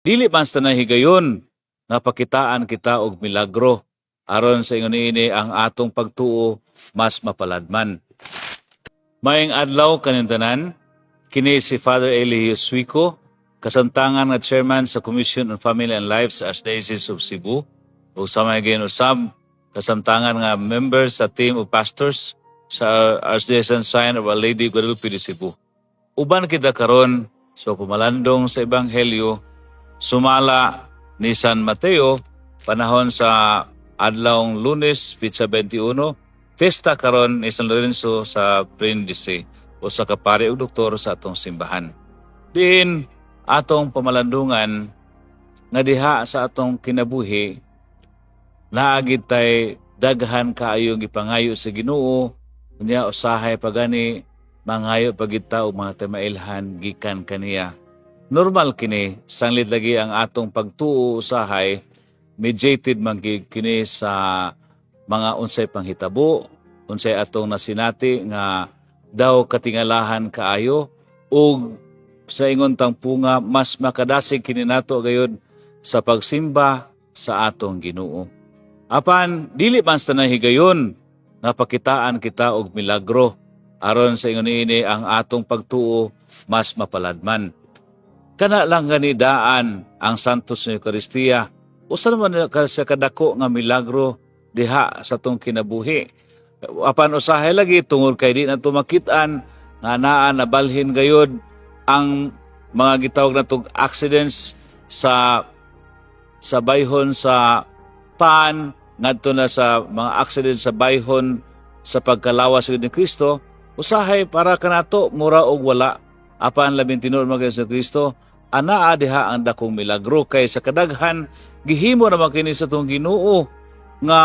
dili man sa higayon nga pakitaan kita og milagro aron sa ingon niini ang atong pagtuo mas mapaladman. Maayong adlaw kaning tanan, kini si Father Eli Suico, kasamtangan nga chairman sa Commission on Family and Life sa Archdiocese of Cebu, ug sa may usab kasamtangan nga member sa team of pastors sa Archdiocese Shrine of Our Lady Guadalupe de Cebu. Uban kita karon sa pumalandong sa Ebanghelyo sumala ni San Mateo panahon sa adlawng Lunes, Pitsa 21, pesta karon ni San Lorenzo sa Brindisi o sa kapari o doktor sa atong simbahan. Diin atong pamalandungan nga diha sa atong kinabuhi naagid tay daghan kaayo gipangayo sa Ginoo unya usahay pagani mangayo pagita og mga tamailhan gikan kaniya. Normal kini sanglit lagi ang atong pagtuo usahay mediated man kini sa mga unsay panghitabo, unsay atong nasinati nga daw katingalahan kaayo ug sa ingon tang punga mas makadasig kini nato gayud sa pagsimba sa atong Ginoo. Apan dili man sa higayon nga pakitaan kita og milagro aron sa ingon niini ang atong pagtuo mas mapaladman. Kana lang gani daan ang Santos nga Eucharistia usa naman sa kadako nga milagro diha sa atong kinabuhi. Apan usahay lagi tungod kay di nato makit-an nga naa nabalhin gayud ang mga gitawag natong accidents sa bayhon sa pan ngadto na sa mga accidents sa bayhon sa pagkalawas ni Kristo. Usahay para kanato mura og wala. Apan labing tinuod mga sa Kristo, anaa diha ang dakong milagro kay sa kadaghan gihimo naman kini sa tong Ginoo nga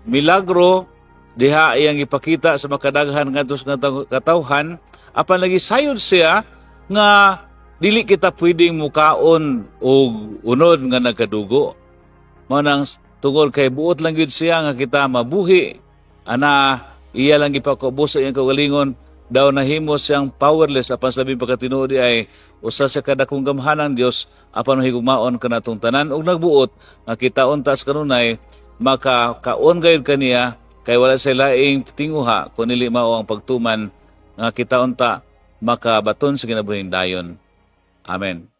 milagro diha iyang ipakita sa makadaghan ngadto sa katawhan. Apan lagi sayod siya nga dili kita pwedeng mukaon og unod nga nagkadugo. Mao nang tungod kay buot lang gyud siya nga kita mabuhi ana iya lang ipakubos sa iyang kaugalingon daw nahimo siyang powerless apan sa labing pagkatinuod ay usa sa kadakong gamhanan Dios apan higugmaon kanatong tanan ug nagbuot nga kita untas kanunay makakaon gayud kaniya kay wala sa laing tinguha kun dili mao ang pagtuman nga kita unta makabaton sa kinabuhing dayon. Amen.